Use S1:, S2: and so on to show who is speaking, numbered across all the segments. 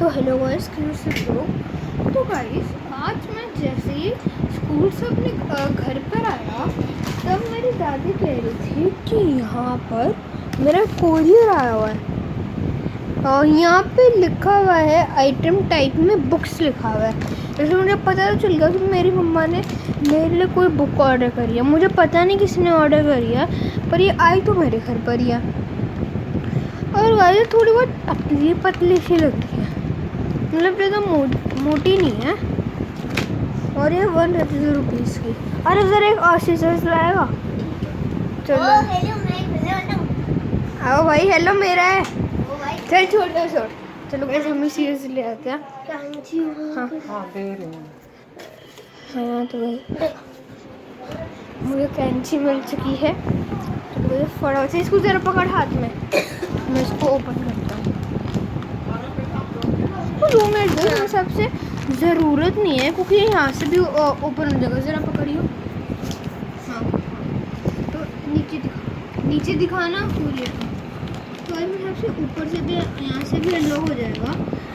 S1: तो hello guys, कैसे हो? तो गाइस आज मैं जैसे ही स्कूल से अपने घर पर आया तब मेरी दादी कह रही थी कि यहाँ पर मेरा कोरियर आया हुआ है और यहाँ पे लिखा हुआ है आइटम टाइप में बुक्स लिखा हुआ है। जैसे मुझे पता तो चल गया कि मेरी मम्मा ने मेरे लिए कोई बुक ऑर्डर करी है। मुझे पता नहीं किसने ऑर्डर करी है, पर ये आई तो मेरे घर पर ही है। और गाइस थोड़ी बहुत पतली पतली सी लगती है, मतलब ज़्यादा मोटी नहीं है। और ये 130 रुपीज़ की। अरे ज़रा एक और सीजर्स लाएगा? चलो आओ भाई, हेलो मेरा है। चल छोड़। चलो गाइस हम सीजर्स ले आते हैं। हाँ तो भाई मुझे कैंची मिल चुकी है। तो मुझे फटाफट से इसको ज़रा पकड़ हाथ में, मैं इसको ओपन करता हूँ। 2 मिनट दो, इन सबसे ज़रूरत नहीं है क्योंकि यहाँ से भी ओपन हो जाएगा। ज़रा पकड़ियो। हाँ तो नीचे दिखाना पूरी। तो आज मेरे सबसे ऊपर से भी यहाँ से भी अनलॉक हो जाएगा,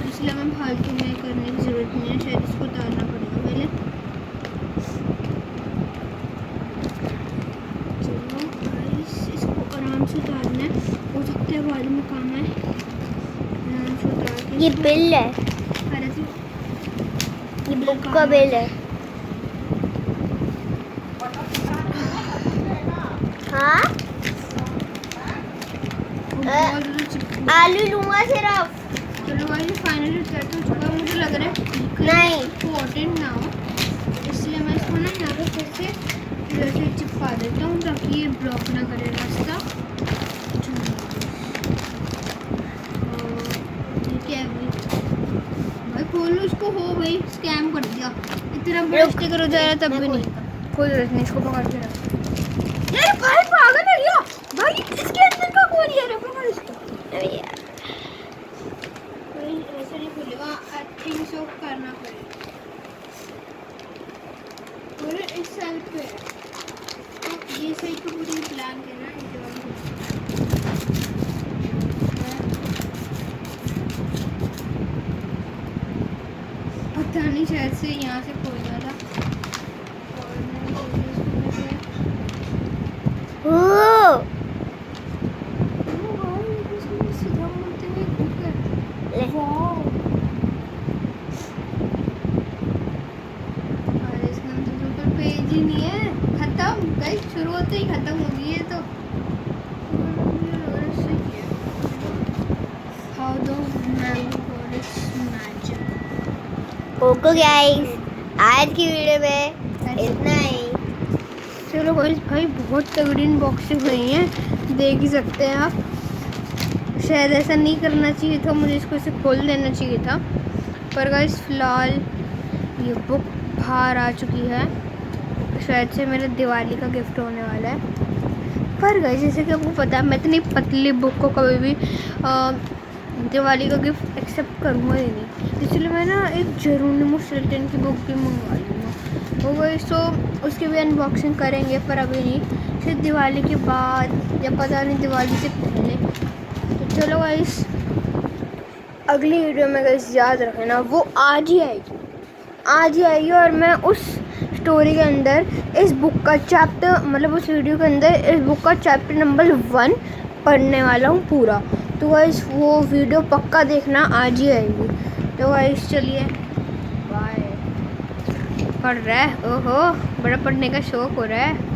S1: इसलिए हमें फालतू में करने की ज़रूरत नहीं है। शायद इसको उतारना पड़ेगा पहले। चलो गाइस इसको आराम से उतारना है, हो सकता है बाद में काम है। आराम से उतार के
S2: ये बिल है,
S1: अरे तो
S2: ये बुक का बिल है। हाँ आलू लूंगा सिर्फ।
S1: चलो भाई फाइनली सेट हो चुका है। मुझे लग रहा है
S2: नहीं
S1: इम्पोर्टेंट ना हो, इसलिए मैं इसको ना यहाँ पे फिर से चिपका देता हूँ ताकि ये ब्लॉक ना करे रास्ता। ठीक है भाई, खोलो इसको। हो भाई स्कैम कर दिया, इतना बड़ा स्टिकर हो जाएगा तब भी नहीं। कोई जरूरत नहीं, इसको पकड़ के रख। यार भाई पागल है क्या भाई, इसके अंदर का कोरियर है, पकड़ इसको।
S2: अरे यार
S1: ऐसे नहीं खुलेगा, आई थिंक सो करना पड़ेगा। पूरे इस साइड पे है, तो ये साइड को पूरी ब्लैंक है ना, इस वाली। पता नहीं, शायद से यहाँ से खोल रहा था। पेज ही नहीं है, खत्म गाइस, शुरू होते ही खत्म हो गई है। तो how the mango God is magic.
S2: Okay guys, आज की वीडियो में इतना ही।
S1: चलो गाइस भाई बहुत तगड़ी अनबॉक्सिंग हुई है, देख ही सकते हैं आप। शायद ऐसा नहीं करना चाहिए था, मुझे इसको ऐसे खोल देना चाहिए था। पर गाइस फिलहाल ये बुक बाहर आ चुकी है, शायद से मेरे दिवाली का गिफ्ट होने वाला है। पर गाइस जैसे कि आपको पता है, मैं इतनी पतली बुक को कभी भी दिवाली का गिफ्ट एक्सेप्ट करूँगा ही नहीं, इसलिए मैं ना एक जेरोनिमो सुल्तान की बुक भी मंगवा लूँगा। वो गाइस तो उसकी भी अनबॉक्सिंग करेंगे, पर अभी नहीं, फिर दिवाली के बाद या पता नहीं दिवाली से पहले। तो चलो गाइस अगली वीडियो में गाइस याद रखना, वो आज ही आएगी और मैं उस स्टोरी के अंदर इस बुक का चैप्टर, मतलब उस वीडियो के अंदर इस बुक का चैप्टर नंबर 1 पढ़ने वाला हूँ पूरा। तो गाइस वो वीडियो पक्का देखना, आज ही आएगी। तो गाइस चलिए बाय। पढ़ रहा है, ओहो बड़ा पढ़ने का शौक हो रहा है।